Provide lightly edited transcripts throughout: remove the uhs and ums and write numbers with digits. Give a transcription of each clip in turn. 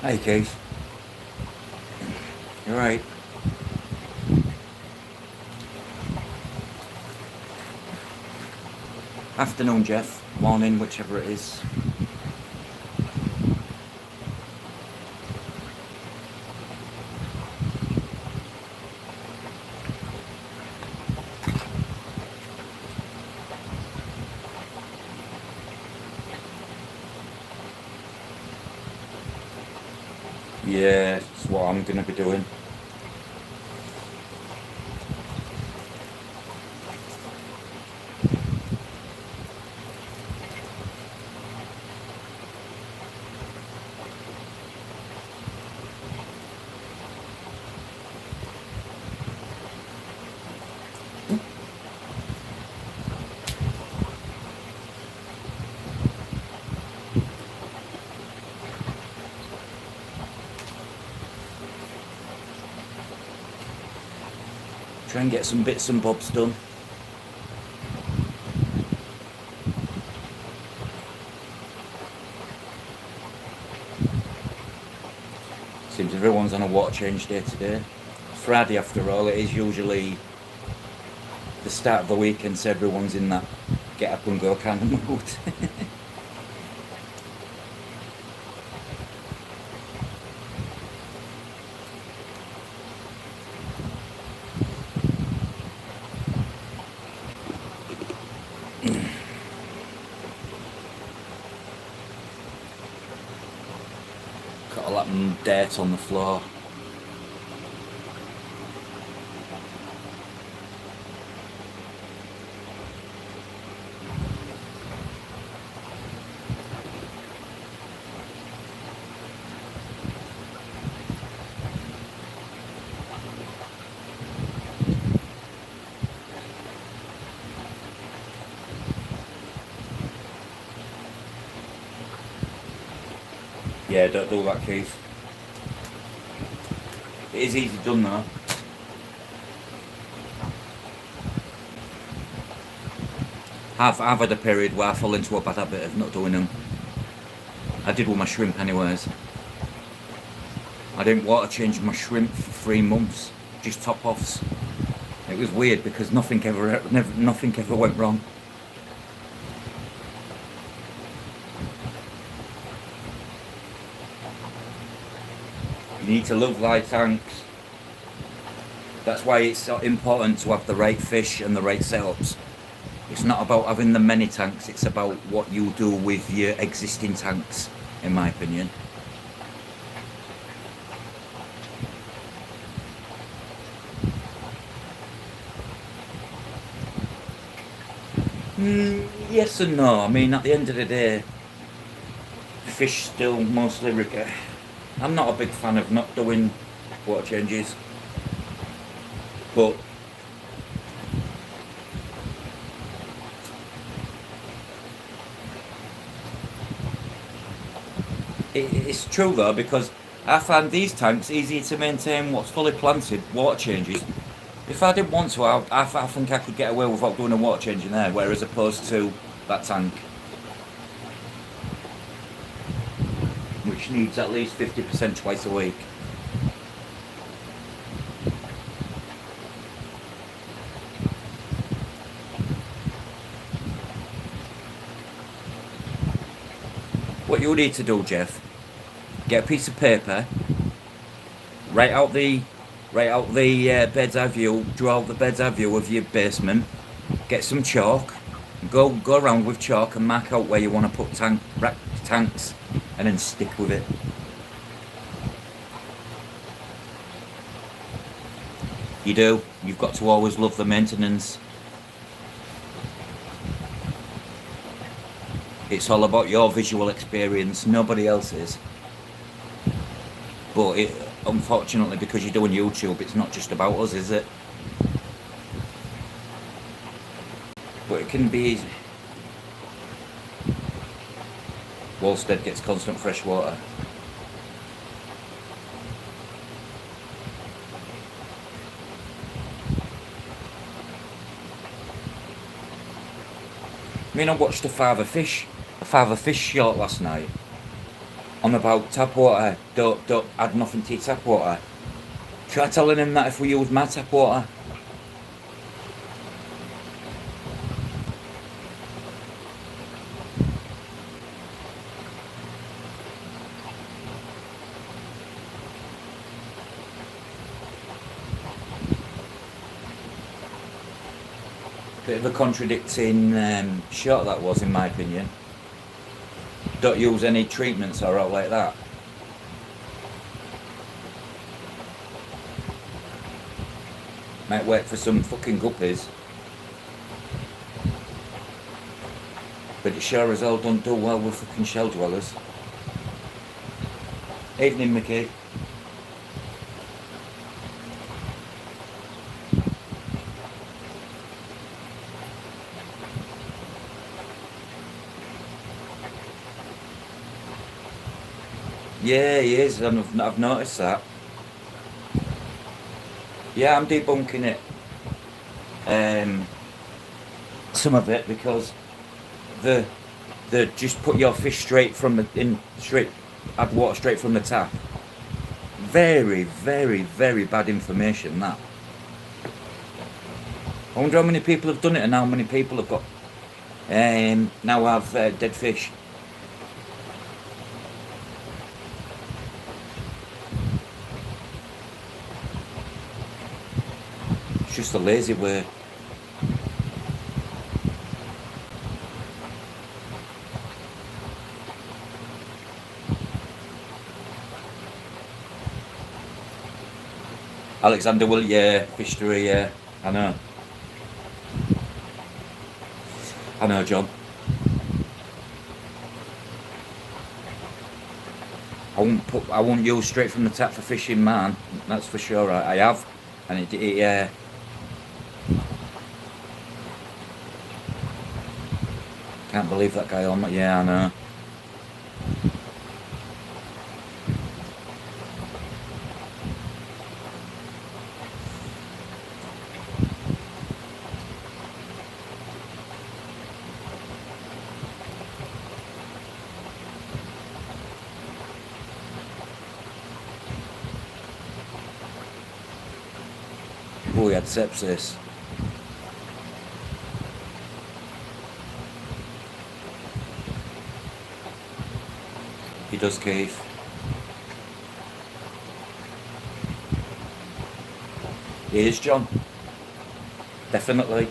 Hey Keith, you right? Afternoon Jeff, morning, whichever it is. Yeah, that's what I'm going to be doing. Try and get some bits and bobs done. Seems everyone's on a water change day today. Friday after all, it is usually the start of the weekend, so everyone's in that get up and go kind of mood. Got all that dirt on the floor. Yeah, don't do that, Keith. It is easy done though. I've had a period where I fall into a bad habit of not doing them. I did with my shrimp anyways. I didn't water change my shrimp for 3 months, just top offs. It was weird because nothing ever went wrong. You need to love thy tanks. That's why it's so important to have the right fish and the right setups. It's not about having the many tanks, it's about what you do with your existing tanks, in my opinion. Yes and no. I mean, at the end of the day, fish still mostly. I'm not a big fan of not doing water changes, but it's true though because I find these tanks easier to maintain what's fully planted water changes. If I didn't want to, I think I could get away without doing a water change in there, whereas opposed to that tank, which needs at least 50% twice a week. What you need to do, Jeff, Get a piece of paper, write out the bird's eye view, draw out the bird's eye view of your basement. Get some chalk, go around with chalk and mark out where you want to put tanks, and then stick with it. You do. You've got to always love the maintenance. It's all about your visual experience, nobody else's. But unfortunately, because you're doing YouTube, it's not just about us, is it? But it can be easy. Wolstead gets constant fresh water. I mean, I watched a Father Fish short last night on about tap water. Don't add nothing to your tap water. Try telling him that if we use my tap water. Bit of a contradicting shot that was, in my opinion. Don't use any treatments or out like that. Might work for some fucking guppies. But it sure as hell don't do well with fucking shell dwellers. Evening, Mickey. Yeah, he is, and I've noticed that. Yeah, I'm debunking it. Some of it, because the just put your fish straight from add water straight from the tap. Very, very, very bad information, that. I wonder how many people have done it and how many people have got now have dead fish. It's just a lazy way. Alexander will, yeah, fishery, yeah, I know. I know, John. I won't use straight from the tap for fishing, man. That's for sure. I have, and it can't believe that guy on my, yeah, I know. Oh, he had sepsis. He does, Keith. He is, John. Definitely.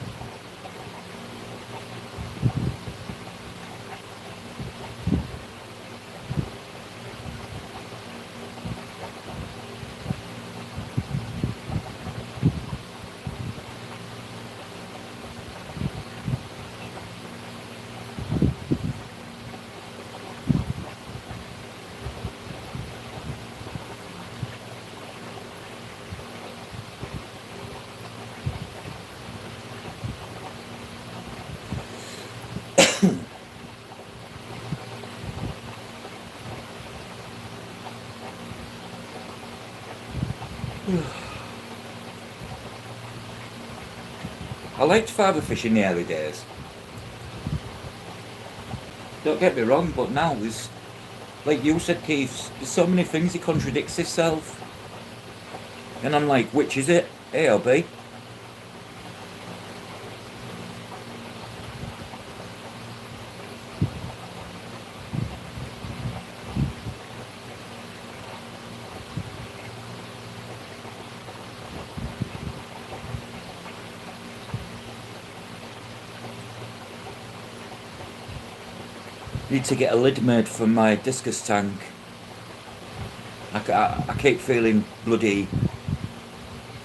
I liked father fish in the early days. Don't get me wrong, but now there's, like you said, Keith, there's so many things he contradicts himself. And I'm like, which is it? A or B? Need to get a lid made for my discus tank. I keep feeling bloody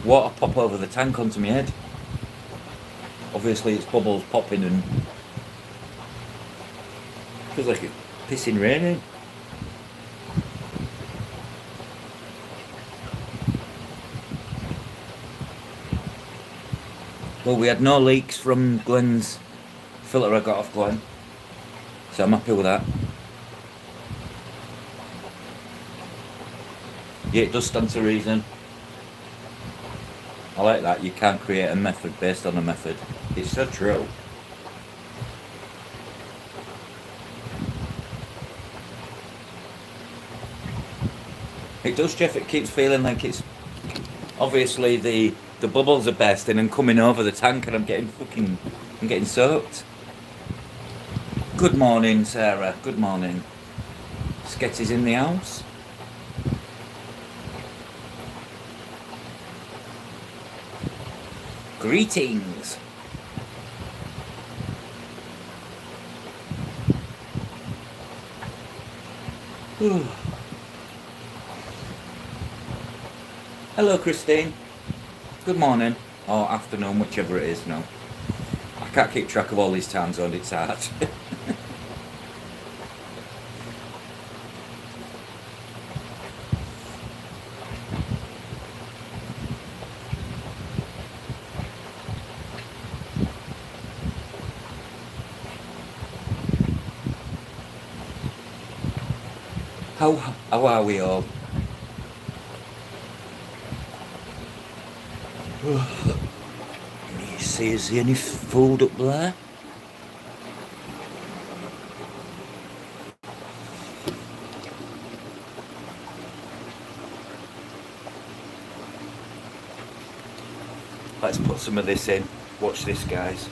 water pop over the tank onto my head. Obviously it's bubbles popping and feels like it's pissing raining. Well, we had no leaks from Glenn's filter I got off Glenn, so I'm happy with that. Yeah, it does stand to reason. I like that. You can't create a method based on a method. It's so true. It does, Jeff. It keeps feeling like it's obviously the bubbles are bursting and coming over the tank, and I'm getting soaked. Good morning, Sarah. Good morning. Sketty's in the house. Greetings. Hello, Christine. Good morning, or afternoon, whichever it is now. I can't keep track of all these time zones, it's hard. How are we all? Can you see, is there any food up there? Let's put some of this in. Watch this, guys.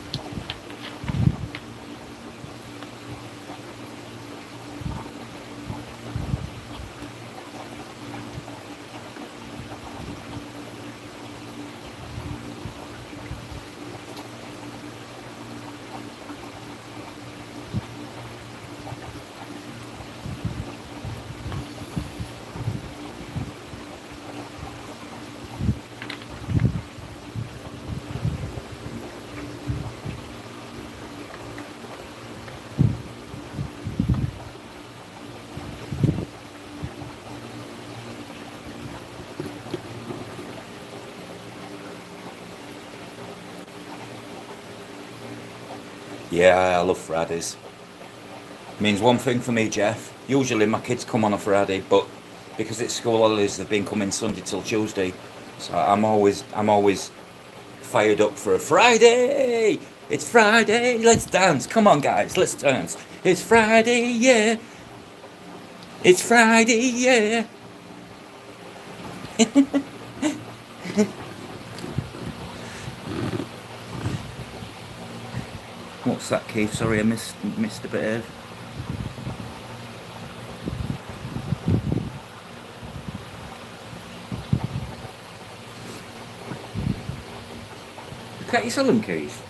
Yeah, I love Fridays. Means one thing for me, Jeff. Usually my kids come on a Friday, but because it's school holidays, they've been coming Sunday till Tuesday. So I'm always fired up for a Friday. It's Friday. Let's dance. Come on, guys. Let's dance. It's Friday, yeah. It's Friday, yeah. What's that, Keith? Sorry, I missed a bit of. Can't you sell them, Keith?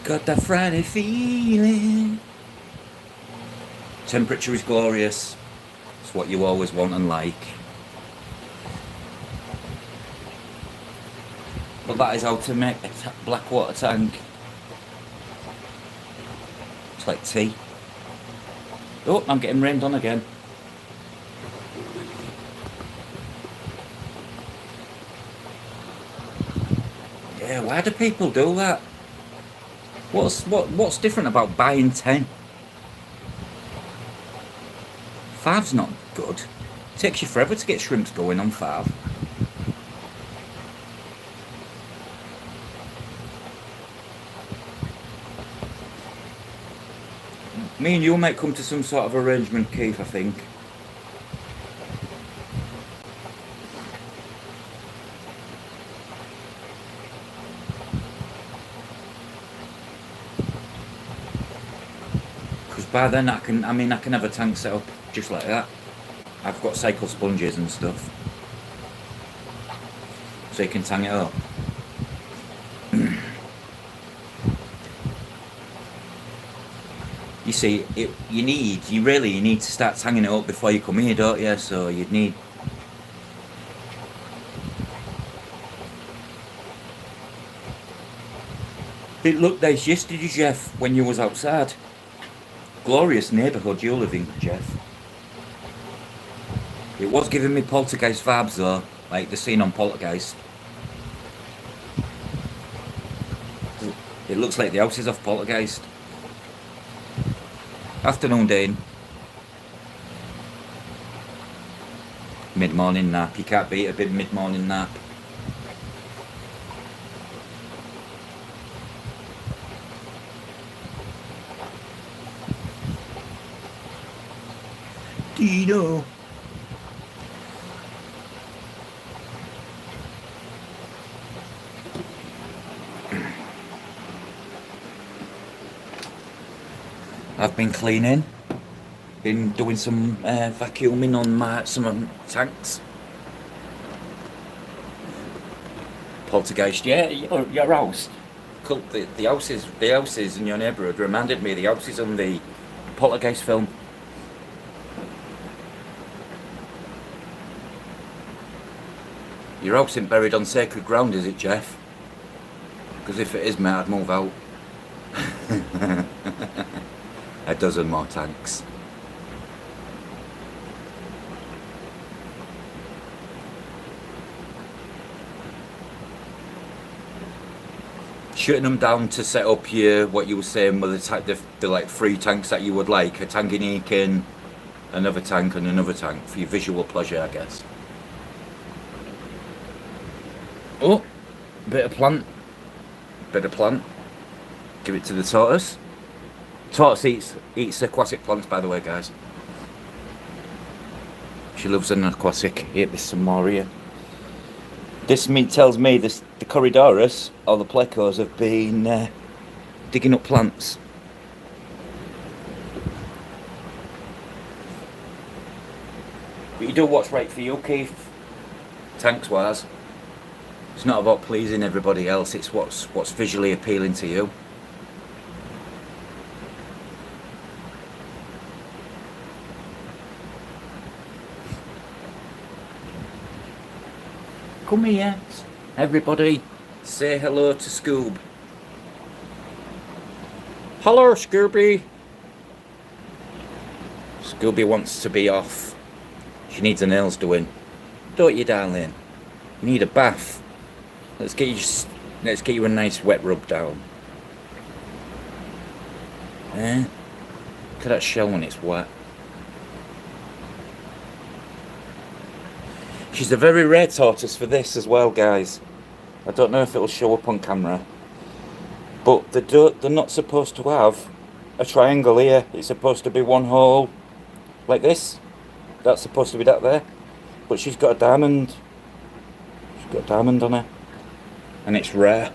Got that Friday feeling. Temperature is glorious. It's what you always want and like. But that is how to make a black water tank. It's like tea. Oh, I'm getting rained on again. Yeah, why do people do that? What's different about buying 10? 5's not good. It takes you forever to get shrimps going on 5. Me and you might come to some sort of arrangement, Keith, I think. Because by then I can have a tank set up just like that. I've got cycle sponges and stuff. so you can tang it up. You see, you really need to start tanging it up before you come here, don't you? So you'd need. It looked nice yesterday, Jeff, when you was outside. Glorious neighbourhood you live in, Jeff. It was giving me poltergeist vibes though, like the scene on Poltergeist. It looks like the house is off Poltergeist. Afternoon, Dane. Mid-morning nap. You can't beat a bit mid-morning nap. Dino. I've been cleaning, been doing some vacuuming on some tanks. Poltergeist, yeah, your house. The houses in your neighbourhood reminded me of the houses on the Poltergeist film. Your house isn't buried on sacred ground, is it, Jeff? Because if it is, mate, I'd move out. A dozen more tanks. Shutting them down to set up what you were saying with the like 3 tanks that you would like, a Tanganyika, another tank and another tank for your visual pleasure, I guess. Oh, bit of plant. Give it to the tortoise. Tortoise eats aquatic plants, by the way, guys. She loves an aquatic. Here, there's some more here. This tells me the Corridorus, or the plecos, have been digging up plants. But you do what's right for you, Keith. Tanks-wise. It's not about pleasing everybody else, it's what's visually appealing to you. Come here, everybody, say hello to Scoob. Hello, Scooby. Scooby wants to be off. She needs her nails doing. Don't you, darling? You need a bath. Let's get you a nice wet rub down. Eh? Look at that shell when it's wet. She's a very rare tortoise for this as well, guys. I don't know if it'll show up on camera, but they're not supposed to have a triangle here. It's supposed to be one hole like this. That's supposed to be that there, but she's got a diamond. She's got a diamond on her, and it's rare.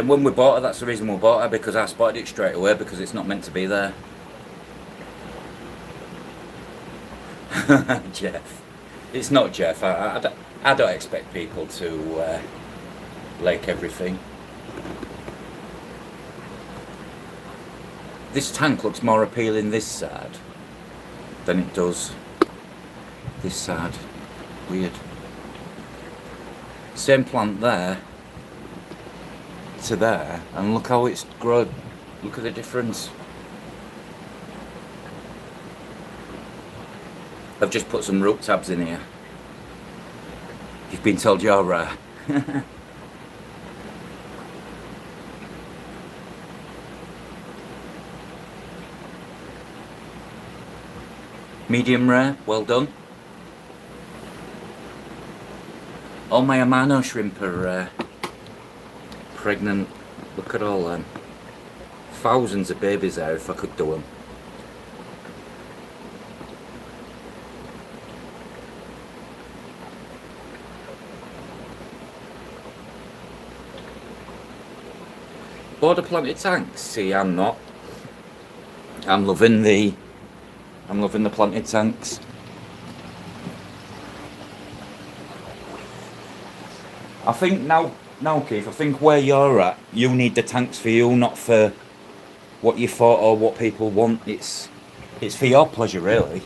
When we bought her, that's the reason we bought her, because I spotted it straight away, because it's not meant to be there. Jeff. It's not Jeff. I don't expect people to like everything. This tank looks more appealing this side than it does this side. Weird. Same plant there to there, and look how it's grown. Look at the difference. I've just put some root tabs in here. You've been told you're rare. Medium rare, well done. All my Amano shrimp are pregnant. Look at all them. Thousands of babies there if I could do them. Border planted tanks? See, I'm not. I'm loving the planted tanks. I think now, Keith, I think where you're at, you need the tanks for you, not for what you thought or what people want. It's for your pleasure, really.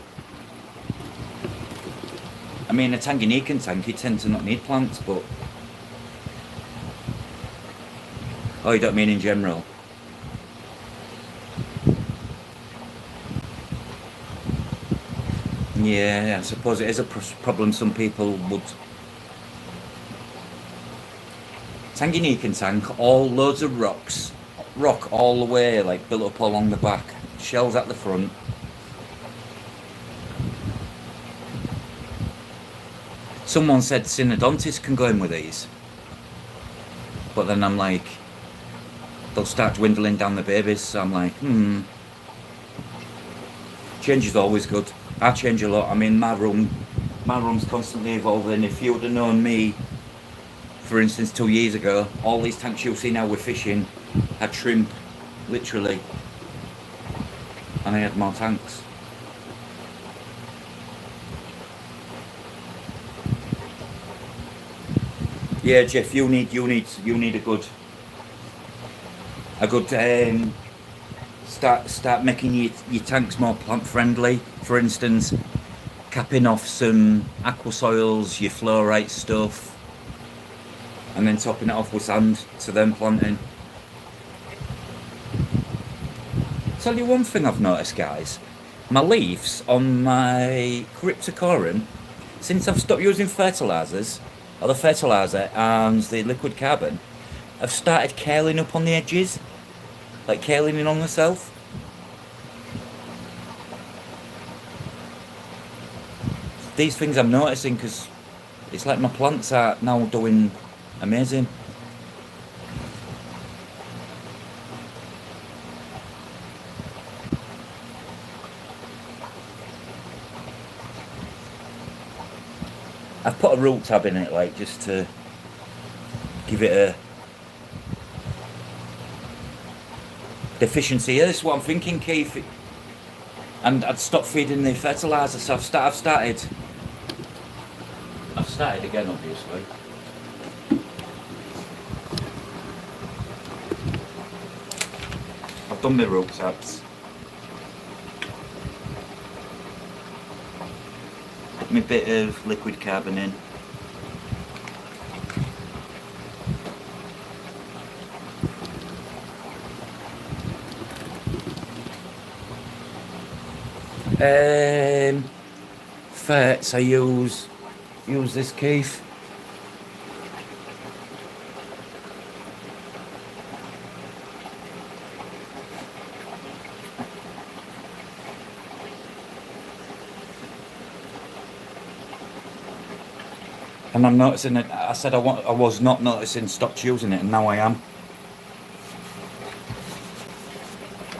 I mean, a Tanganyikan tank, you tend to not need plants, but... Oh, you don't mean in general? Yeah, I suppose it is a problem some people would... Tanganyikan tank, all loads of rock all the way, like built up along the back, shells at the front. Someone said Synodontis can go in with these, but then I'm like, they'll start dwindling down the babies, so I'm like, change is always good. I change a lot. I mean, my room's constantly evolving. If you would have known me, for instance, 2 years ago, all these tanks you'll see now with fishing had shrimp, literally, and I had more tanks. Yeah, Jeff, you need a good start making your tanks more plant friendly. For instance, capping off some aqua soils, your fluorite stuff, and then topping it off with sand to then planting. Tell you one thing I've noticed, guys. My leaves on my cryptocorum, since I've stopped using fertilisers, or the fertiliser and the liquid carbon, I've started curling up on the edges, like curling in on myself. These things I'm noticing because it's like my plants are now doing amazing. I've put a root tab in it, like, just to give it a deficiency. Yeah, this is what I'm thinking, Keith. And I'd stop feeding the fertiliser, so I've started again, obviously. I've done my root tabs. Put my bit of liquid carbon in. Ferts, I use this, Keith. And I'm noticing it. I said I was not noticing, stopped using it, and now I am.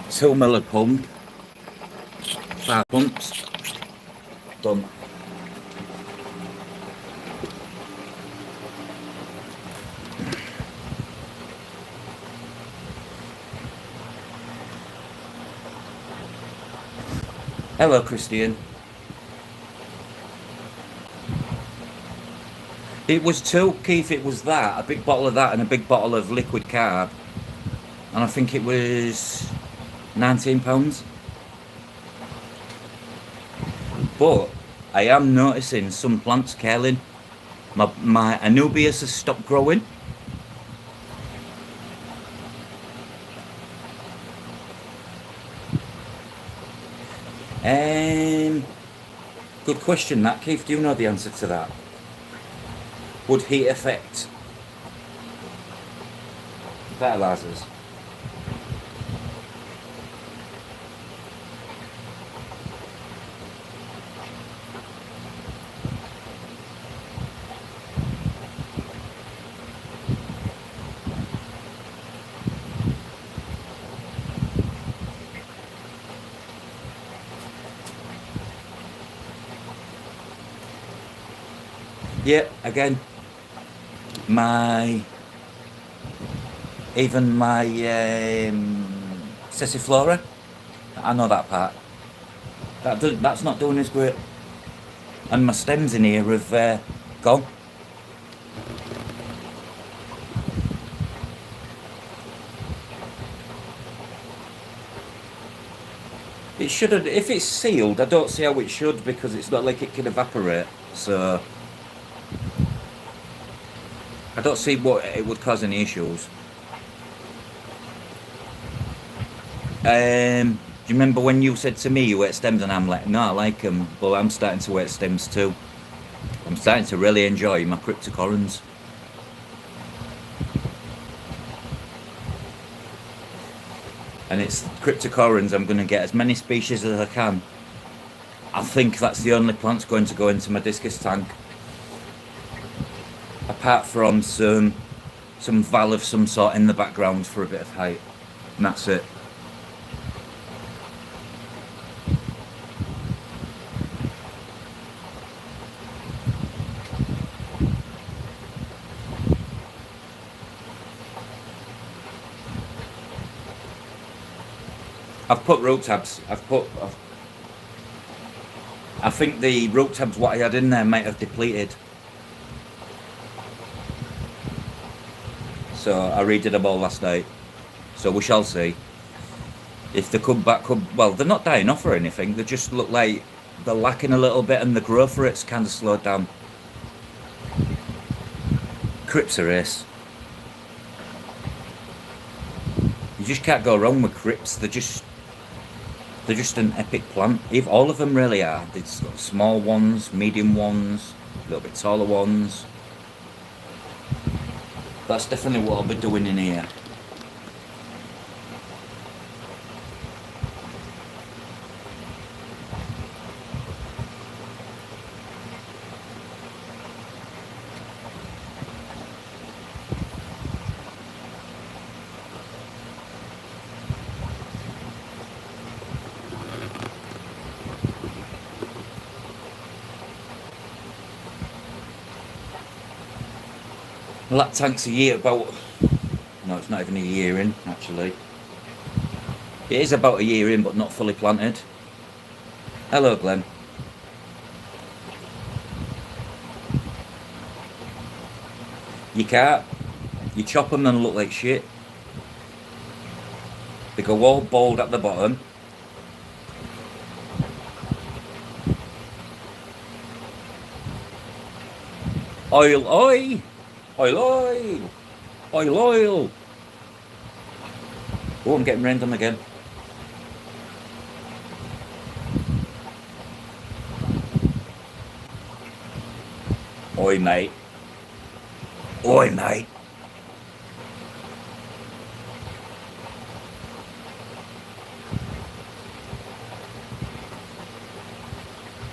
2 ml a pump. 5 pumps. Done. Hello, Christian. It was 2, Keith, it was that, a big bottle of that and a big bottle of liquid carb. And I think it was £19. But I am noticing some plants curling. My Anubias has stopped growing. Good question, that, Keith. Do you know the answer to that? Would heat affect fertilisers? Yeah, again, my Even my Sessiflora, I know that part. That's not doing as great. And my stems in here have gone. It shouldn't. If it's sealed, I don't see how it should, because it's not like it can evaporate. So I don't see what it would cause any issues. Do you remember when you said to me you ate stems, and I'm like, no, I like them. Well, I'm starting to eat stems too. I'm starting to really enjoy my cryptocorans. And it's cryptocorans. I'm going to get as many species as I can. I think that's the only plant's going to go into my discus tank. Apart from some val of some sort in the background for a bit of height. And that's it. I've put root tabs. I think the root tabs what I had in there might have depleted. So I redid them all last night. So we shall see. If they come back, well, they're not dying off or anything. They just look like they're lacking a little bit, and the growth rate's kind of slowed down. Crypts are ace. You just can't go wrong with crypts. They're just an epic plant. If all of them really are. There's small ones, medium ones, a little bit taller ones. That's definitely what I'll be doing in here. Well, that tank's a year about... No, it's not even a year in, actually. It is about a year in, but not fully planted. Hello, Glenn. You can't. You chop them and look like shit. They go all bald at the bottom. Oil, oil! Oil, oil! Oil, oil! Oh, I'm getting rained on again. Oi, mate. Oi, mate.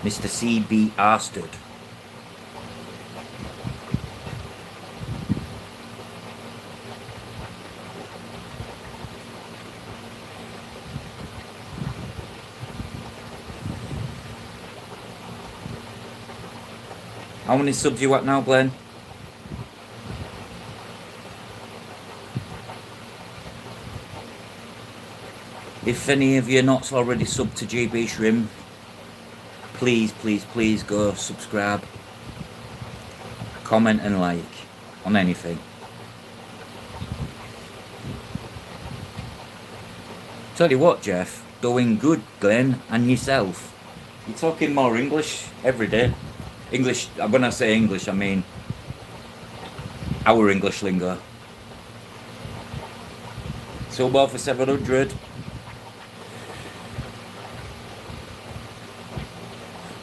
Mr. CB Arsted. How many subs you at now, Glenn? If any of you are not already subbed to GB Shrimp, please, please, please go subscribe, comment and like on anything. Tell you what, Jeff, doing good, Glenn, and yourself. You're talking more English every day. English, when I say English, I mean our English lingo. So well for 700.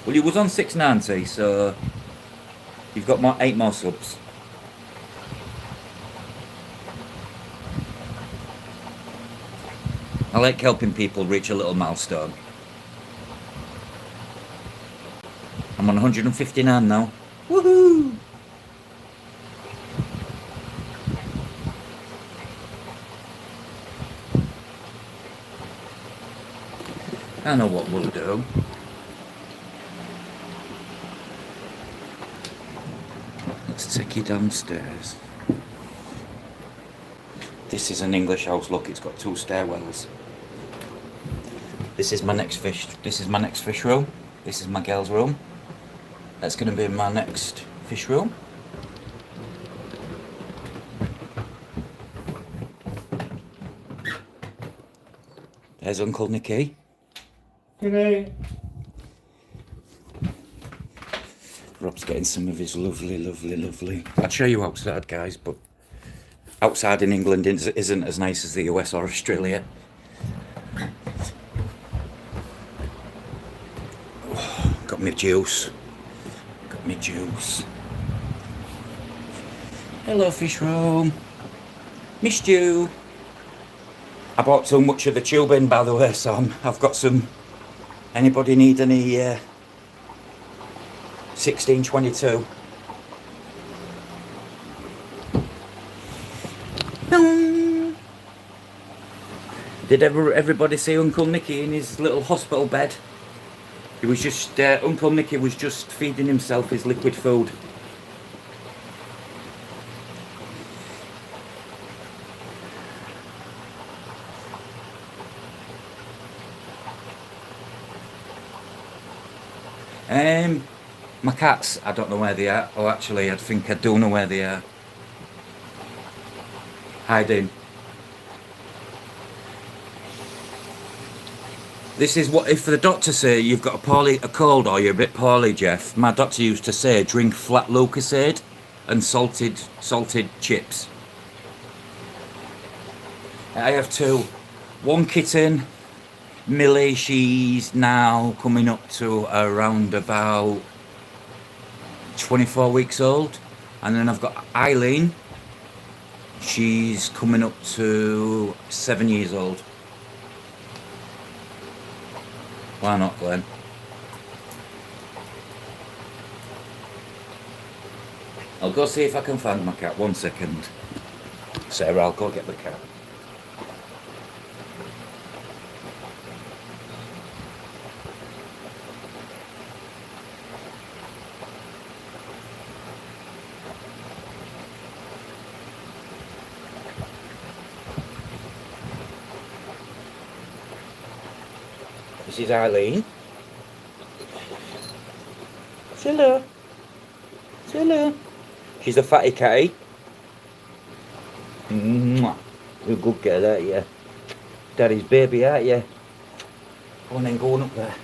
Well, you was on 690, so you've got 8 more subs. I like helping people reach a little milestone. I'm on 159 now. Woohoo! I know what we'll do. Let's take you downstairs. This is an English house, look, it's got 2 stairwells. This is my next fish room. This is my girl's room. That's going to be my next fish room. There's Uncle Nicky. G'day. Rob's getting some of his lovely. I'd show you outside, guys, but outside in England isn't as nice as the US or Australia. Oh, got me juice. Hello, fish room. Missed you. I bought too much of the tubing, by the way, so I've got some. Anybody need any 1622? Did everybody see Uncle Nicky in his little hospital bed? He was just, Uncle Nicky was just feeding himself his liquid food. My cats, I don't know where they are. Oh, actually, I think I do know where they are. Hiding. This is what, if the doctor say you've got a cold or you're a bit poorly, Jeff, my doctor used to say drink flat Lucozade and salted chips. I have 2. One kitten, Millie, she's now coming up to around about 24 weeks old. And then I've got Eileen, she's coming up to 7 years old. Why not, Glenn? I'll go see if I can find my cat. 1 second. Sarah, I'll go get the cat. This is Eileen. Hello. Hello. She's a fatty catty. You're a good girl, aren't you? Daddy's baby, aren't you? Go on then, going up there.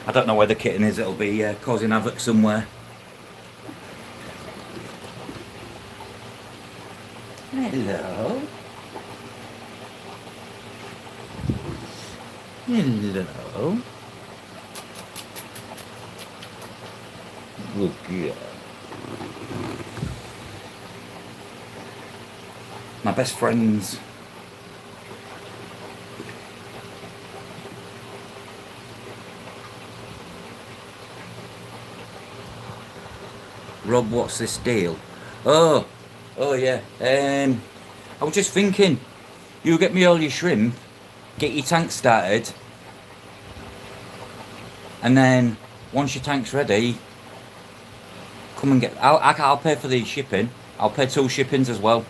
I don't know where the kitten is, it'll be causing havoc somewhere. Hello. Hello. Good girl. My best friends. Rob, what's this deal? Oh yeah. I was just thinking, you get me all your shrimp, get your tank started, and then once your tank's ready, come and get. I'll pay for the shipping. I'll pay 2 shippings as well.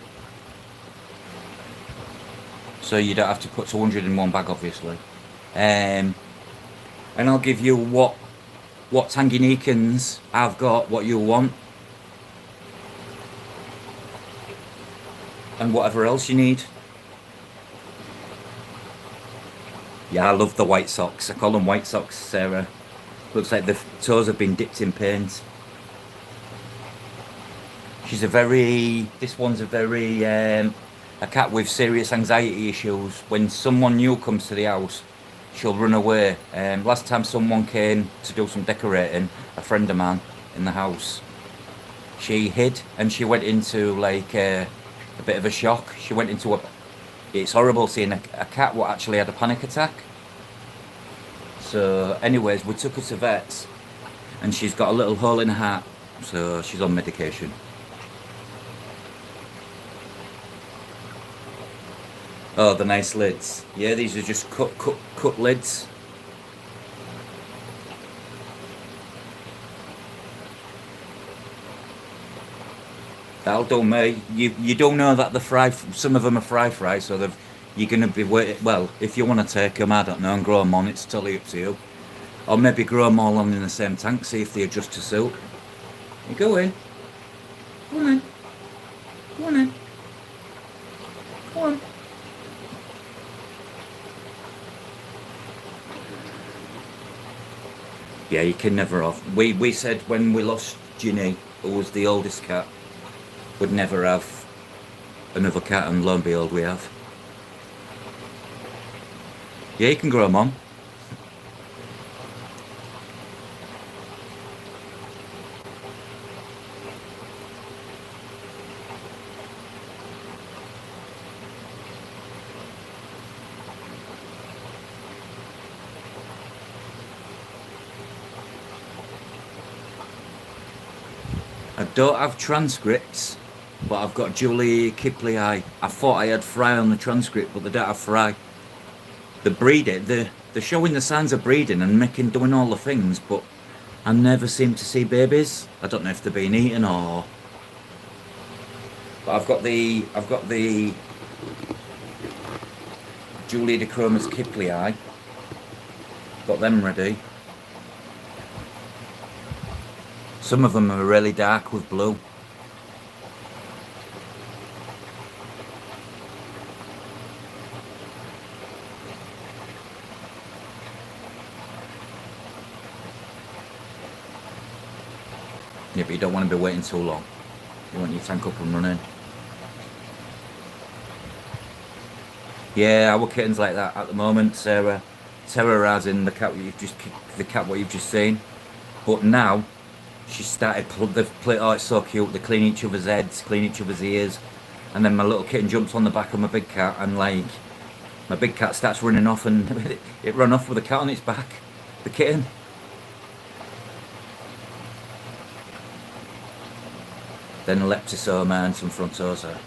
So you don't have to put 200 in one bag, obviously. And I'll give you what Tanganikans I've got, what you want, and whatever else you need. Yeah, I love the white socks. I call them white socks, Sarah. Looks like the toes have been dipped in paint. This one's a very, a cat with serious anxiety issues. When someone new comes to the house, she'll run away. Last time someone came to do some decorating, a friend of mine in the house, she hid and she went into like a bit of a shock. She went into it's horrible seeing a cat what actually had a panic attack. So anyways, we took her to vets and she's got a little hole in her heart, so she's on medication. Oh, the nice lids. Yeah, these are just cut lids. That'll do me. You don't know that the fry. Some of them are fry, so you're gonna be well. If you want to take them, I don't know, and grow them on, it's totally up to you. Or maybe grow them all on in the same tank, see if they adjust to suit. You go in. Go on in. Go on in. Go on. Yeah, you can never have. We said when we lost Ginny, who was the oldest cat, we'd never have another cat, and lo and behold, we have. Yeah, you can grow them on. I don't have transcripts, but I've got Julie Kipley Eye. I thought I had Fry on the transcript, but they don't have Fry. The breeding, they're showing the signs of breeding and doing all the things, but I never seem to see babies. I don't know if they're being eaten or. But I've got the Julie de Chroma's Kipley Eye. Got them ready. Some of them are really dark with blue. Yeah, but you don't want to be waiting too long. You want your tank up and running. Yeah, our kitten's like that at the moment. Sarah terrorising the cat what you've just seen. But now she started oh, it's so cute. They clean each other's heads, clean each other's ears, and then my little kitten jumps on the back of my big cat, and like my big cat starts running off, and it ran off with the cat on its back. The kitten. Then leptosoma and some frontosa.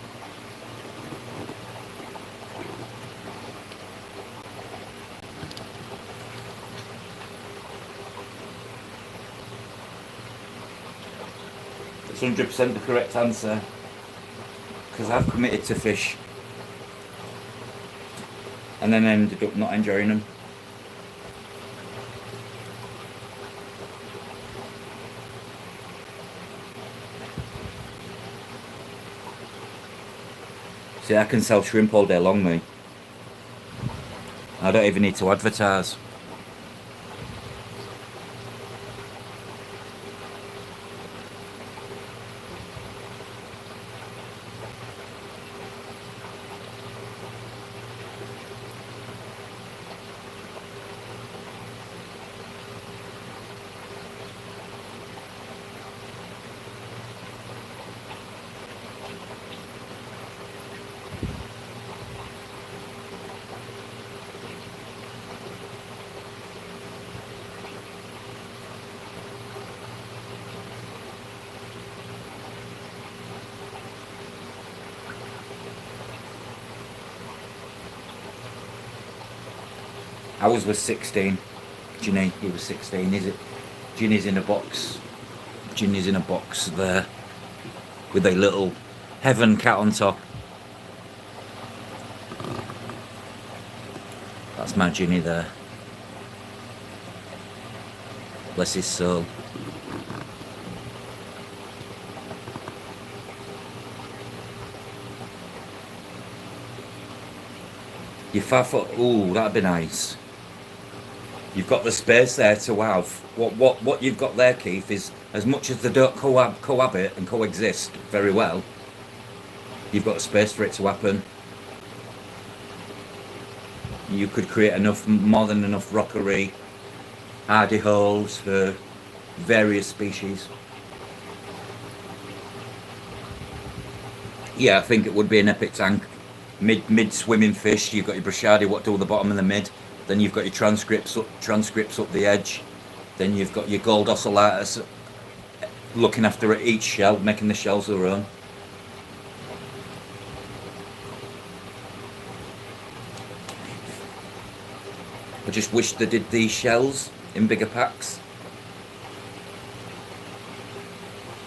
It's 100% the correct answer, because I've committed to fish and then ended up not enjoying them. See, I can sell shrimp all day long, me. I don't even need to advertise. I was 16. Ginny, he was 16. Is it? Ginny's in a box. Ginny's in a box there with a little heaven cat on top. That's my Ginny there. Bless his soul. Your 5 foot. Ooh, that'd be nice. You've got the space there to have. What you've got there, Keith, is as much as they don't cohabit and coexist very well, you've got space for it to happen. You could create more than enough rockery, hardy holes for various species. Yeah, I think it would be an epic tank. Mid swimming fish. You've got your Brashadi, what do at the bottom and the mid. Then you've got your transcripts up the edge. Then you've got your gold ocellatus looking after each shell, making the shells their own. I just wish they did these shells in bigger packs.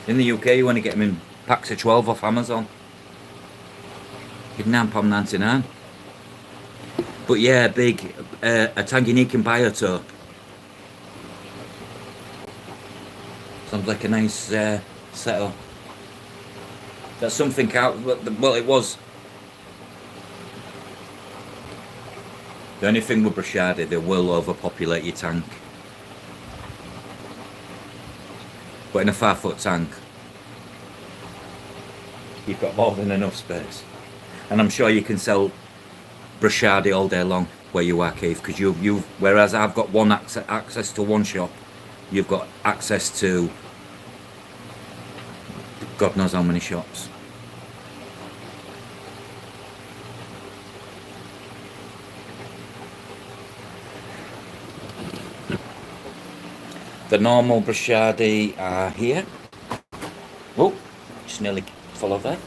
In the UK, you want to get them in packs of 12 off Amazon. You'd £9.99. But yeah, big, a Tanganyika biotope. Sounds like a nice setup. That's something out, well it was. The only thing with Brashadi, they will overpopulate your tank. But in a 5-foot tank, you've got more than enough space. And I'm sure you can sell Brashadi all day long where you are, Keith, because whereas I've got one access to one shop, you've got access to God knows how many shops. The normal Brashadi are here. Oh, just nearly fell off there.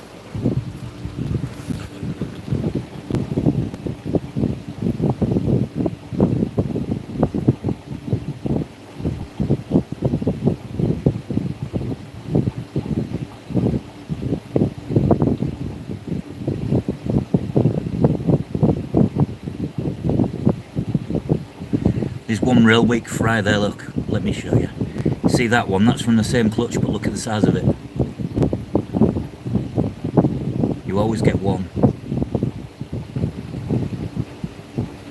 There's one real weak fry there, look. Let me show you. See that one? That's from the same clutch, but look at the size of it. You always get one.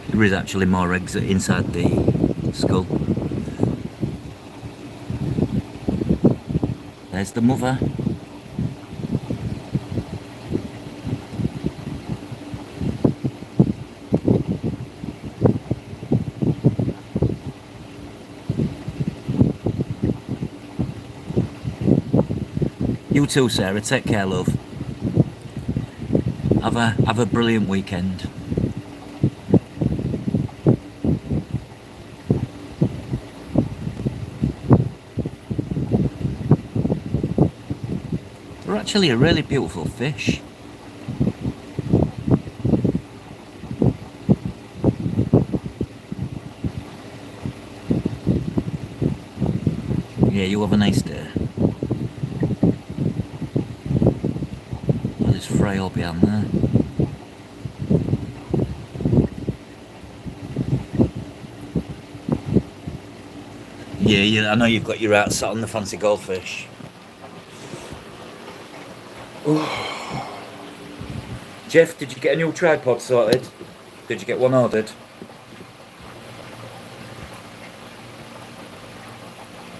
There is actually more eggs inside the skull. There's the mother. You too, Sarah. Take care, love. Have a brilliant weekend. They're actually a really beautiful fish. Yeah, you have a nice day. There's fry all behind there. Yeah, I know you've got your out sat on the fancy goldfish. Oh. Jeff, did you get a new tripod sorted? Did you get one ordered?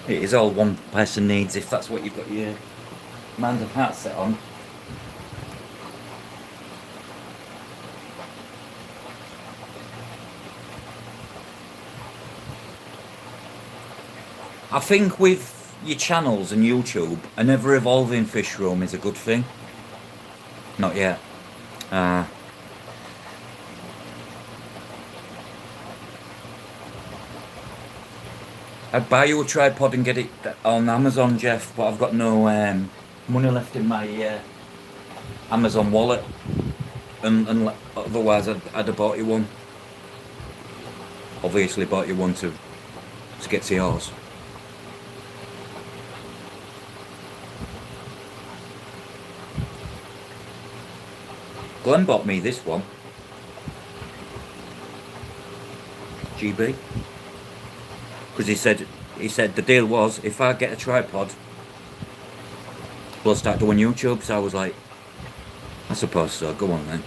It is all one person needs if that's what you've got your mind and heart set on. I think with your channels and YouTube, an ever-evolving fish room is a good thing. Not yet. I'd buy you a tripod and get it on Amazon, Jeff, but I've got no money left in my Amazon wallet, and otherwise I'd have bought you one. Obviously bought you one to get to yours. Glenn bought me this one. GB. Because he said the deal was if I get a tripod, we'll start doing YouTube. So I was like, I suppose so, go on then.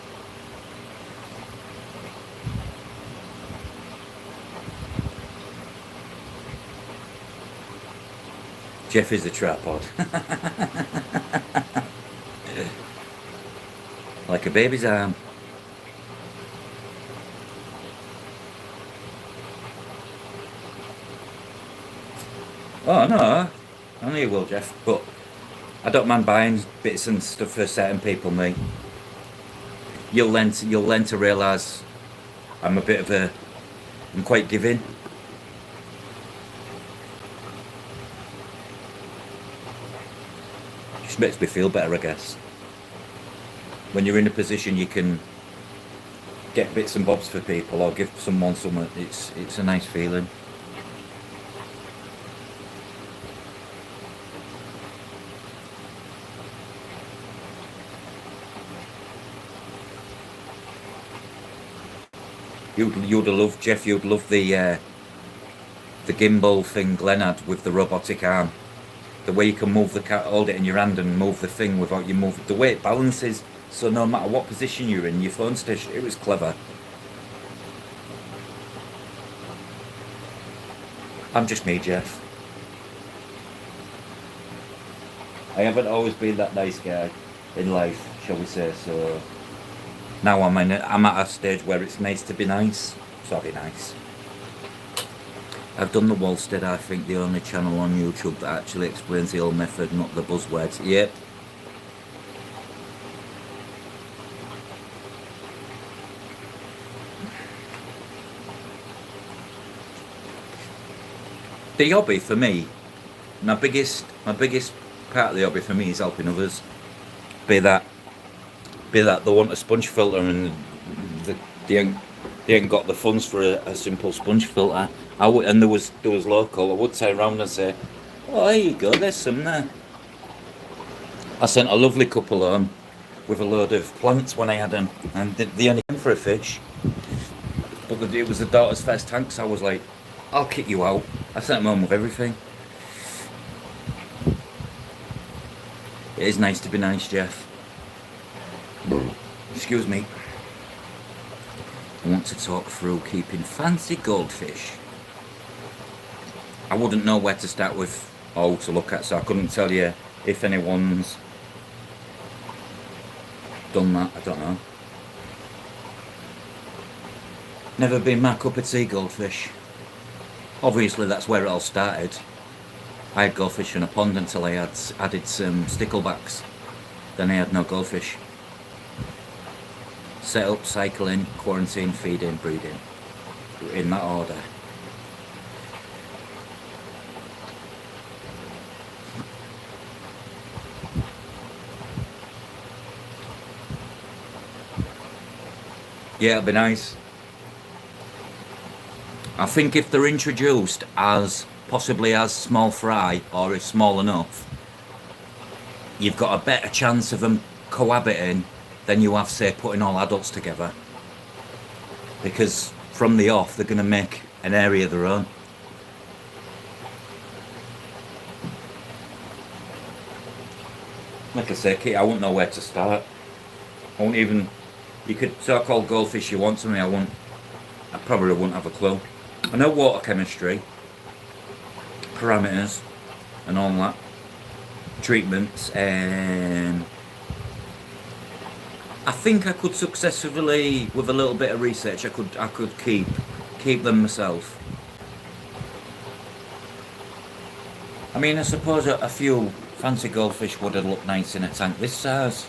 Jeff is the tripod. Like a baby's arm. Oh no, I know you will, Jeff, but I don't mind buying bits and stuff for certain people, mate. You'll learn to realise I'm quite giving. Just makes me feel better, I guess. When you're in a position you can get bits and bobs for people or give someone something, it's a nice feeling. You'd have loved, Jeff, you'd love the gimbal thing Glenn had with the robotic arm. The way you can move the cat, hold it in your hand and move the thing without you move the way it balances. So no matter what position you're in, your phone station, it was clever. I'm just me, Jeff. I haven't always been that nice guy in life, shall we say, so now I'm at a stage where it's nice to be nice, so I'll be nice. I've done the Wallstead, I think, the only channel on YouTube that actually explains the old method, not the buzzwords. Yep. The hobby for me, my biggest part of the hobby for me is helping others. Be that they want a sponge filter and they ain't got the funds for a simple sponge filter. And there was local. I would turn around and say, "Oh, there you go. There's some there." I sent a lovely couple home with a load of plants when I had them, and they only came for a fish. But it was the daughter's first tank, so I was like, "I'll kick you out." I sent them home with everything. It is nice to be nice, Jeff. Excuse me. I want to talk through keeping fancy goldfish. I wouldn't know where to start with or to look at, so I couldn't tell you if anyone's done that. I don't know. Never been my cup of tea, goldfish. Obviously that's where it all started. I had goldfish in a pond until I had added some sticklebacks. Then I had no goldfish. Set up, cycling, quarantine, feeding, breeding. In that order. Yeah, it'll be nice. I think if they're introduced as possibly as small fry or if small enough, you've got a better chance of them cohabiting than you have, say, putting all adults together. Because from the off, they're going to make an area of their own. Like I say, Kate, I wouldn't know where to start. I wouldn't even... You could so-called goldfish you want to me, I probably wouldn't have a clue. I know water chemistry, parameters, and all that. Treatments, and I think I could successfully, with a little bit of research, I could keep them myself. I mean, I suppose a few fancy goldfish would have looked nice in a tank this size.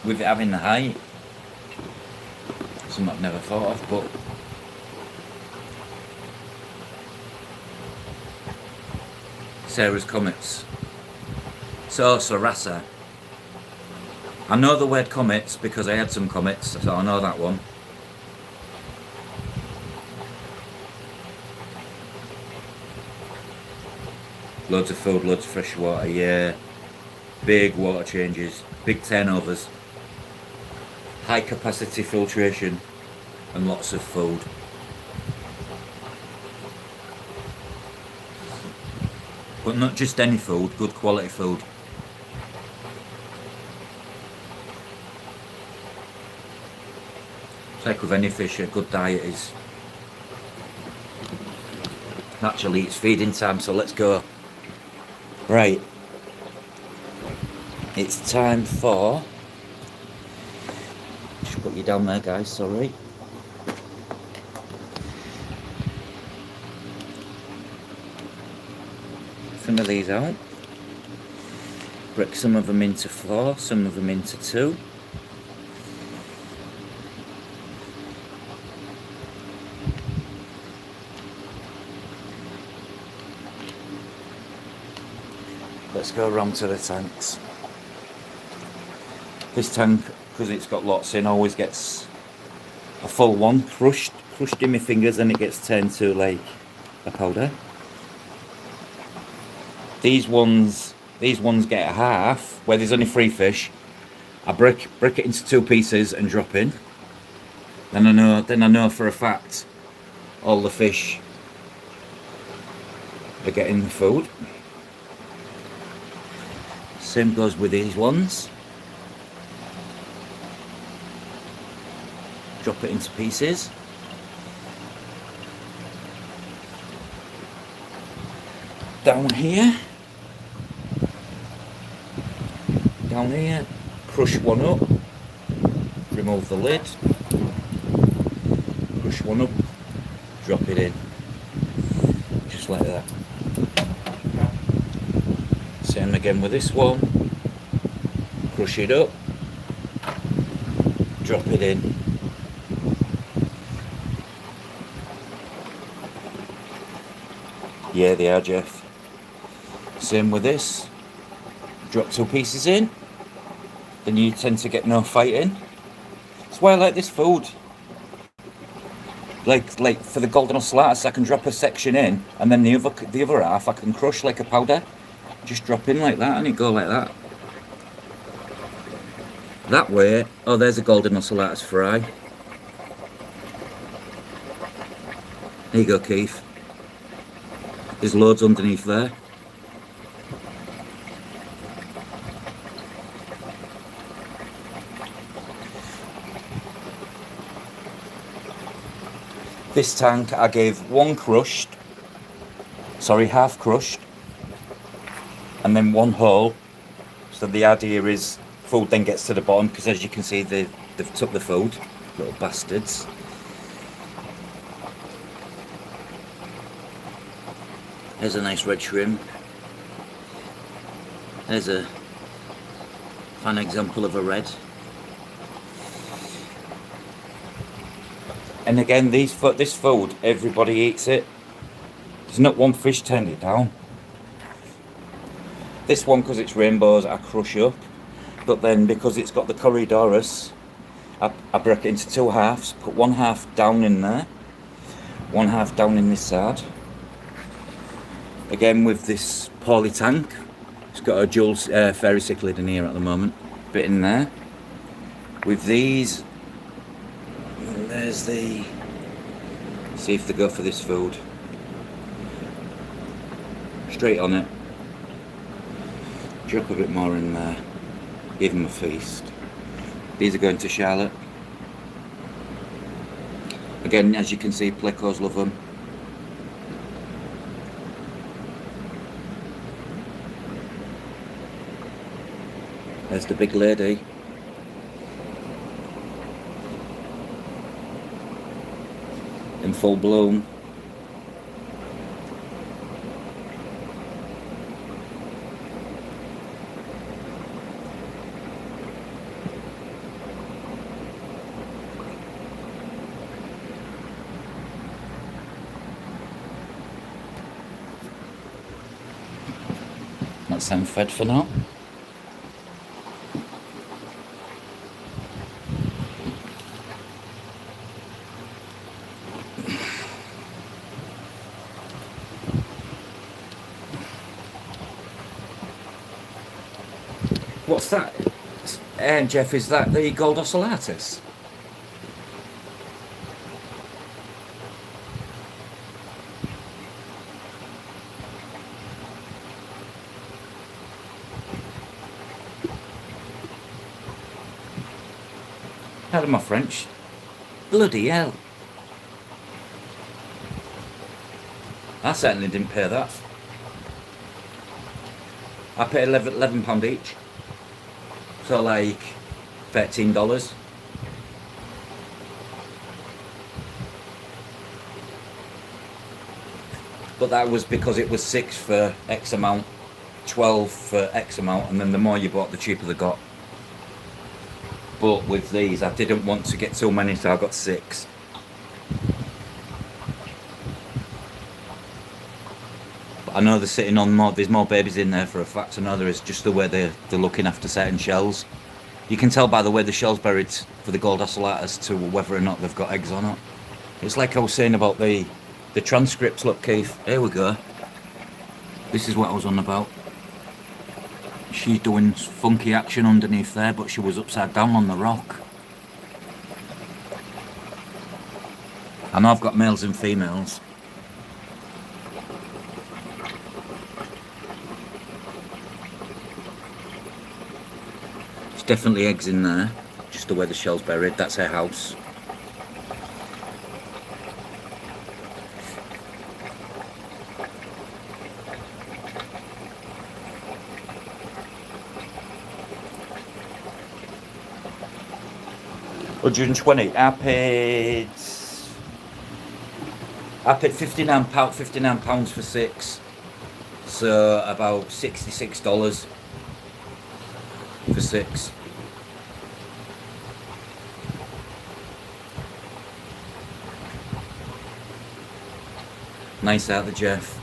With it having the height. Something I've never thought of, but Sarah's comets. So Sarasa. I know the word comets because I had some comets, so I know that one. Loads of food, loads of fresh water, yeah. Big water changes, big turnovers. High capacity filtration and lots of food. But not just any food, good quality food. It's like with any fish, a good diet is... Naturally, it's feeding time, so let's go. Right. It's time for... Just put you down there, guys, sorry. Some of these out. Break some of them into 4, some of them into 2. Let's go around to the tanks. This tank, because it's got lots in, always gets a full one crushed in my fingers, and it gets turned to like a powder. These ones get a half, where there's only 3 fish, I break it into 2 pieces and drop in. Then I know for a fact all the fish are getting the food. Same goes with these ones. Drop it into pieces. Down here, crush one up, remove the lid, crush one up, drop it in, just like that. Same again with this one, crush it up, drop it in. Yeah, they are, Jeff. Same with this. Drop 2 pieces in, then you tend to get no fighting. That's why I like this food. Like for the golden ocellatus, I can drop a section in, and then the other half I can crush like a powder. Just drop in like that, and it go like that. That way. Oh, there's a golden ocellatus fry. There you go, Keith. There's loads underneath there. This tank I gave half crushed, and then 1 whole. So the idea is food then gets to the bottom, because as you can see they've took the food, little bastards. There's a nice red shrimp. There's a fine example of a red. And again, this food, everybody eats it. There's not one fish turned it down. This one, because it's rainbows, I crush up. But then because it's got the Corridorus, I break it into 2 halves, put 1 half down in there, 1 half down in this side. Again with this poly tank, it's got a dual fairy cichlid in here at the moment, bit in there. With these, there's the, see if they go for this food. Straight on it. Drop a bit more in there. Give them a feast. These are going to Charlotte. Again, as you can see, plecos love them. There's the big lady. In full bloom. That's them fed for now. What's that? And Jeff, is that the gold ocellatus? Pardon my French. Bloody hell. I certainly didn't pay that. I paid £11 each. So like $13. But that was because it was 6 for X amount, 12 for X amount, and then the more you bought, the cheaper they got. But with these, I didn't want to get too many, so I got 6. But I know they're sitting on more, there's more babies in there for a fact. I know there is, just the way they're looking after certain shells. You can tell by the way the shell's buried for the gold ocellatus to whether or not they've got eggs or not. It's like I was saying about the transcripts. Look, Keith, here we go. This is what I was on about. She's doing funky action underneath there, but she was upside down on the rock. I know I've got males and females. There's definitely eggs in there, just the way the shell's buried. That's her house. £120. I paid £59 for 6, so about $66 for 6. Nice out the Jeff.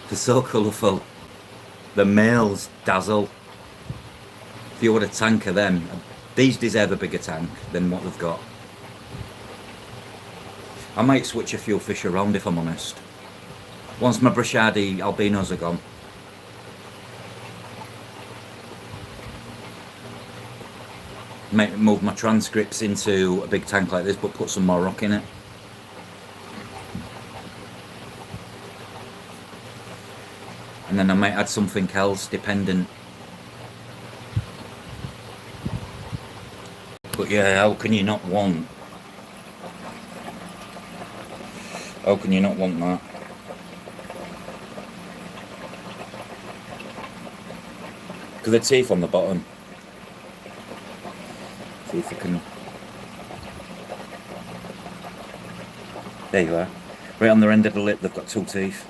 They're so colourful. The males dazzle. If you want a tank of them, these deserve a bigger tank than what they've got. I might switch a few fish around if I'm honest. Once my Brashadi albinos are gone. Might move my transcripts into a big tank like this, but put some more rock in it. And then I might add something else, dependent. But yeah, how can you not want? How can you not want that? Look at the teeth on the bottom. See if I can. There you are. Right on the end of the lip, they've got 2 teeth.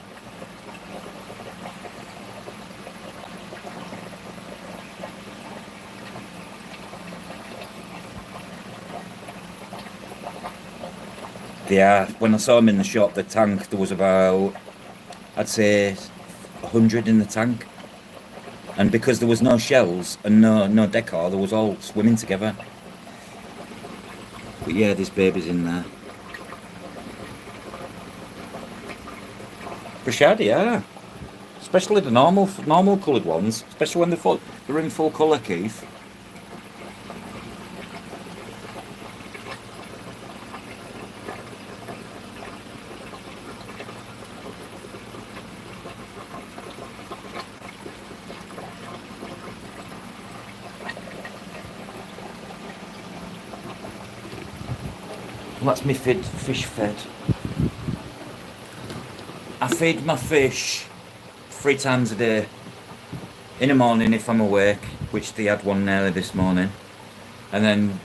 Yeah, when I saw them in the shop, the tank, there was about, I'd say, 100 in the tank. And because there was no shells and no decor, they was all swimming together. But yeah, there's babies in there. Brashadi, yeah. Especially the normal coloured ones, especially when they're in full colour, Keith. That's me fish fed. I feed my fish 3 times a day. In the morning if I'm awake, which they had one nearly this morning, and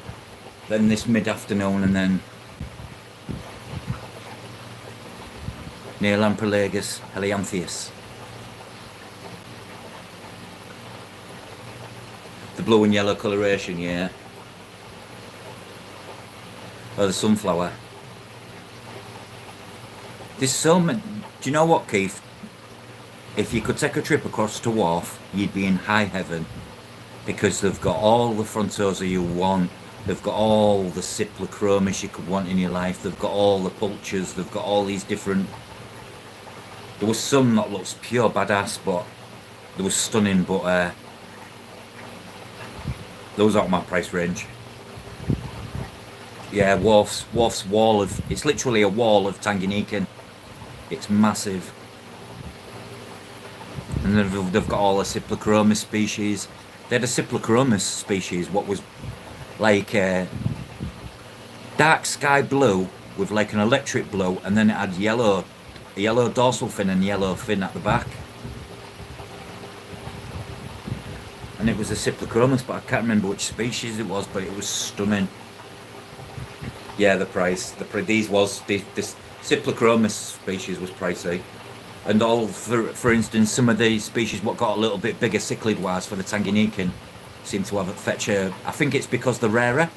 then this mid-afternoon, and then near Lamprolagus helianthius. The blue and yellow coloration, yeah. Or the sunflower. There's so many. Do you know what, Keith? If you could take a trip across to Wharf, you'd be in high heaven, because they've got all the frontosa you want. They've got all the cyclochromis you could want in your life. They've got all the pulchers. They've got all these different. There was some that looks pure badass, but they were stunning. But those aren't my price range. Yeah, Wharf's wall of, it's literally a wall of Tanganyikan. It's massive. And then they've got all the cyclochromis species. They had a cyclochromis species, what was like dark sky blue with like an electric blue, and then it had a yellow dorsal fin and yellow fin at the back. And it was a cyclochromis, but I can't remember which species it was, but it was stunning. Yeah, the price. This cyclochromis species was pricey, and all for instance, some of the species what got a little bit bigger cichlid wise for the Tanganyikan seem to have a fetch. I think it's because they're rarer.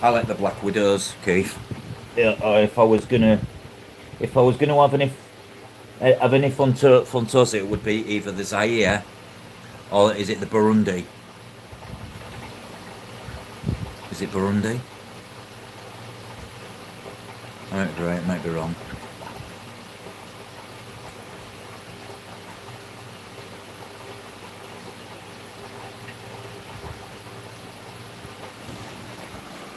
I like the black widows, Keith. Yeah, if I was gonna have Of any Funtosa, it would be either the Zaire or is it the Burundi? Is it Burundi? I might be right, I might be wrong.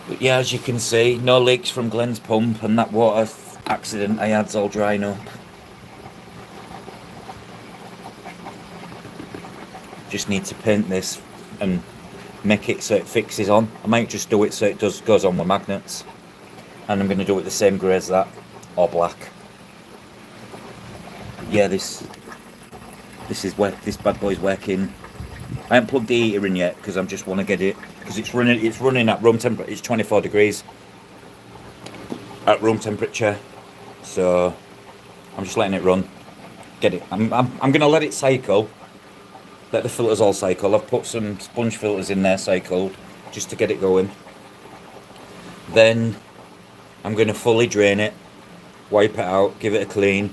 But yeah, as you can see, no leaks from Glenn's pump, and that water accident I had's all drying up. Just need to paint this and make it so it fixes on. I might just do it so it goes on with magnets. And I'm going to do it the same grey as that, or black. Yeah, this bad boy's working. I haven't plugged the heater in yet because I just want to get it, because it's running at room temperature. It's 24 degrees at room temperature, so I'm just letting it run. Get it. I'm going to let it cycle. Let the filters all cycle. I've put some sponge filters in there cycled just to get it going. Then I'm going to fully drain it, wipe it out, give it a clean.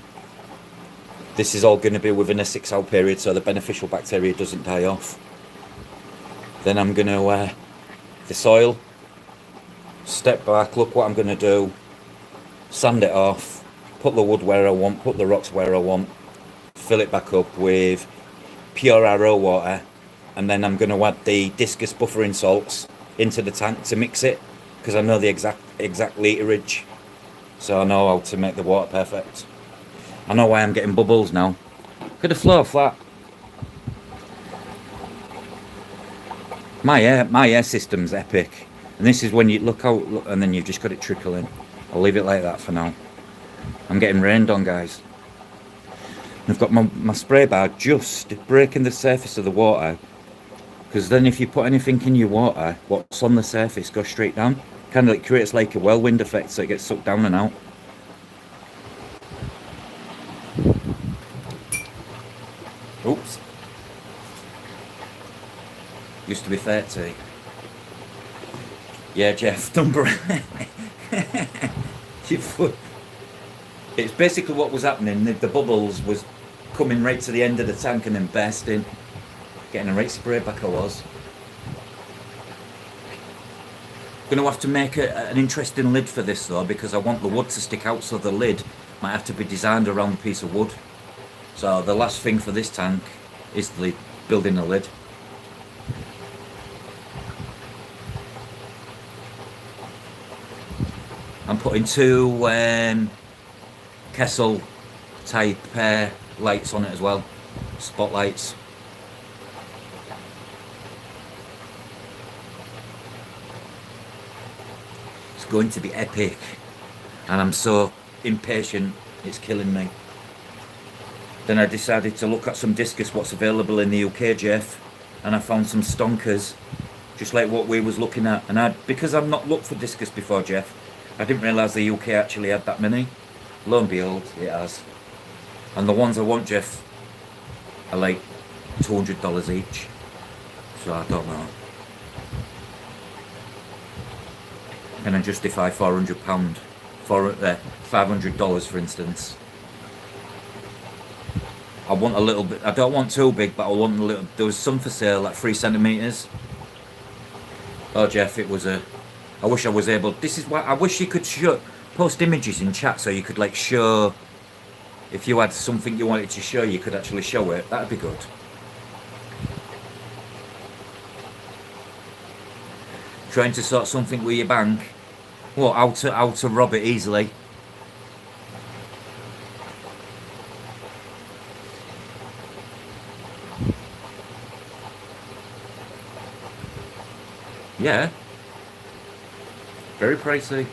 This is all going to be within a 6-hour period so the beneficial bacteria doesn't die off. Then I'm going to the soil, step back, look what I'm going to do, sand it off, put the wood where I want, put the rocks where I want, fill it back up with pure RO water, and then I'm going to add the discus buffering salts into the tank to mix it, because I know the exact literage, so I know how to make the water perfect. I know why I'm getting bubbles now. Look at the flow flat. My air system's epic, and this is when you look out, and then you've just got it trickling. I'll leave it like that for now. I'm getting rained on, guys. I've got my spray bar just breaking the surface of the water, because then if you put anything in your water, what's on the surface goes straight down. Kind of like creates like a whirlwind effect, so it gets sucked down and out. Oops. Used to be 30. Yeah, Jeff, don't It's basically what was happening. The bubbles was coming right to the end of the tank and then bursting. Getting a right spray back I was. Going to have to make an interesting lid for this though, because I want the wood to stick out, so the lid might have to be designed around the piece of wood. So the last thing for this tank is building a lid. I'm putting 2 Kessel type lights on it as well, spotlights. It's going to be epic, and I'm so impatient, it's killing me. Then I decided to look at some discus, what's available in the UK, Jeff, and I found some stonkers, just like what we was looking at. And because I've not looked for discus before, Jeff, I didn't realise the UK actually had that many. Lo and behold, it has. And the ones I want, Jeff, are like $200 each. So I don't know. Can I justify £400 for $500, for instance? I want a little bit. I don't want too big, but I want a little. There was some for sale, like 3 centimeters. Oh, Jeff, it was a. I wish I was able. This is why I wish you could post images in chat so you could like show. If you had something you wanted to show, you could actually show it. That'd be good. Trying to sort something with your bank. What? How to rob it easily? Yeah. Very pricey.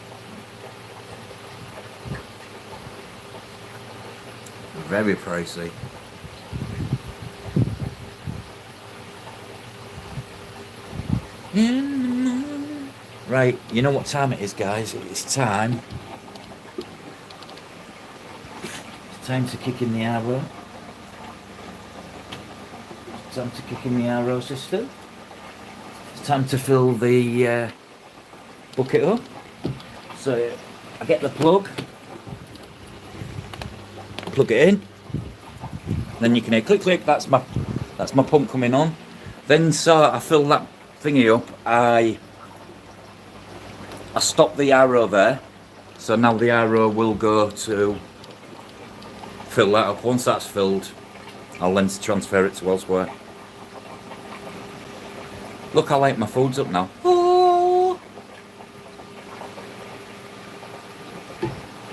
Very pricey. Right, you know what time it is, guys? It's time. It's time to kick in the arrow. It's time to kick in the arrow, sister. It's time to fill the bucket up. So I get the plug it in, Then you can hear click click. That's my pump coming on. Then so I fill that thingy up. I stop the arrow there. So now the arrow will go to fill that up. Once that's filled, I'll then transfer it to elsewhere. Look, I like my food's up now. Oh.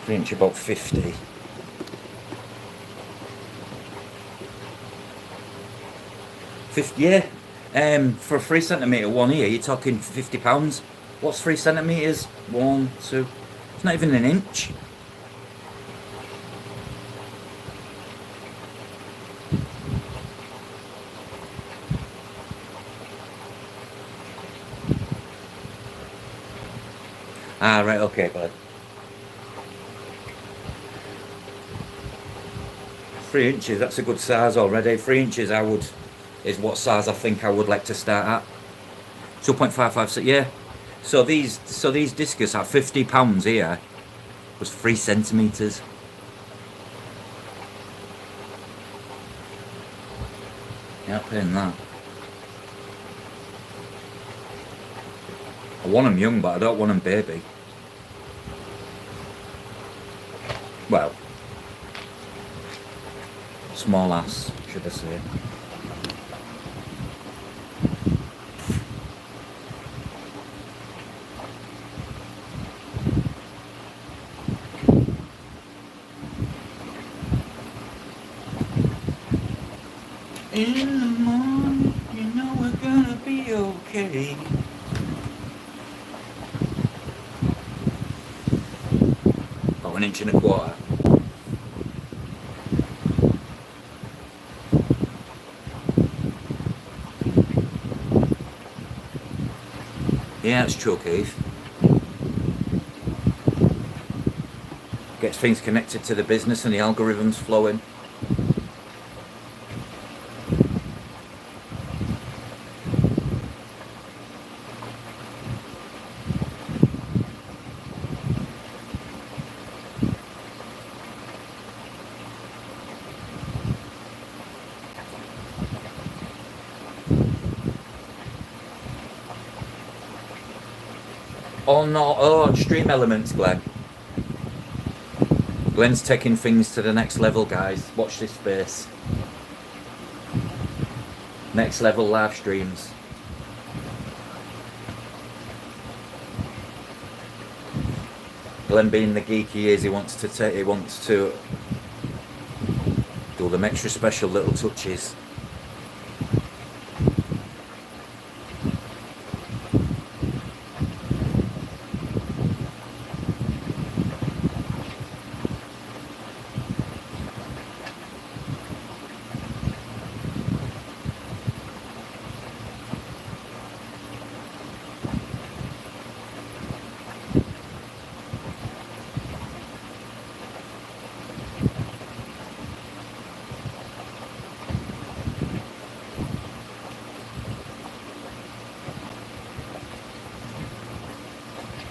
3 inch about 50. 50, yeah. For a 3 centimetre one here, you're talking £50. What's 3 centimetres? 1, 2. It's not even an inch. Ah, right, okay, bud. 3 inches, that's a good size already. 3 inches is what size I think I would like to start at. 2.55, yeah. So these discus at £50 here was 3 centimetres. Yeah, paying that. I want them young, but I don't want them baby. Well, small ass, should I say. In the morning, you know we're gonna be okay. About 1 inch and a quarter. Yeah, it's true, Keith. Gets things connected to the business and the algorithms flowing. Oh no, oh, Extreme Elements, Glenn. Glenn's taking things to the next level, guys. Watch this space. Next level live streams. Glenn being the geek he is, he wants to do them extra special little touches.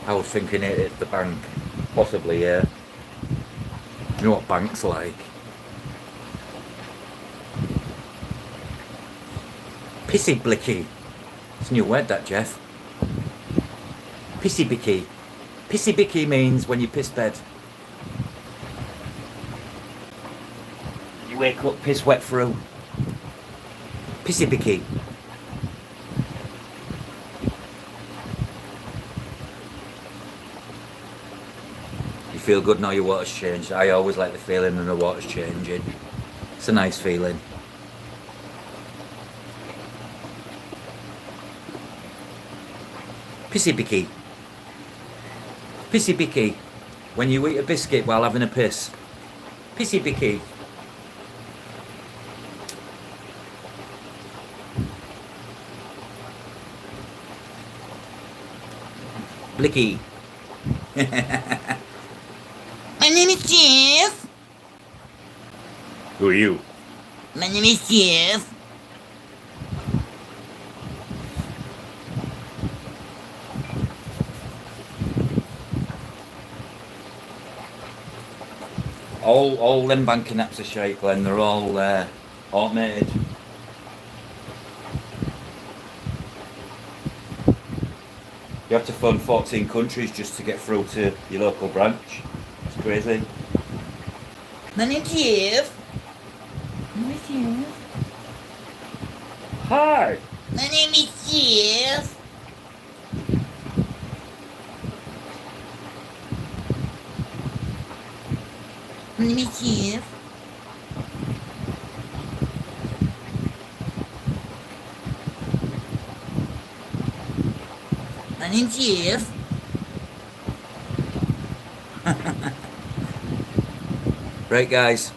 I was thinking it at the bank. Possibly, yeah. You know what bank's like. Pissy blicky. It's a new word, that, Jeff. Pissy bicky. Pissy bicky means when you piss bed. You wake up piss wet through. Pissy bicky. Feel good now your water's changed. I always like the feeling when the water's changing. It's a nice feeling. Pissy bicky. Pissy bicky. When you eat a biscuit while having a piss. Pissy bicky. Blicky. My name is Jeff. Who are you? My name is Jeff. All them banking apps are shite, Glenn. They're all Automated. You have to phone 14 countries just to get through to your local branch. It's crazy. My name's Jeff. My name's Jeff. Hi. My name is Jeff. My name is Jeff. My name's Jeff. Right guys,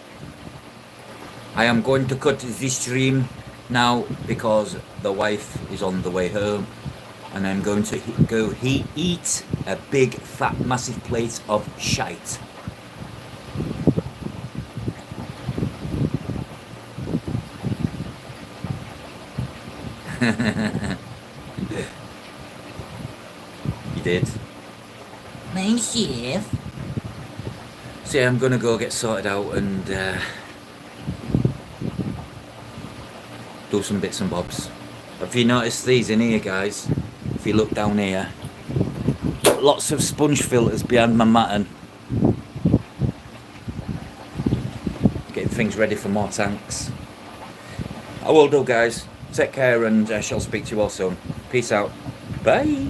I am going to cut this stream now because the wife is on the way home and I'm going to go eat a big fat massive plate of shite. You did. My name's Jeff. So yeah, I'm gonna go get sorted out and do some bits and bobs. Have you noticed these in here, guys? If you look down here, lots of sponge filters behind my matting. Getting things ready for more tanks. I will do, guys. Take care and I shall speak to you all soon. Peace out. Bye.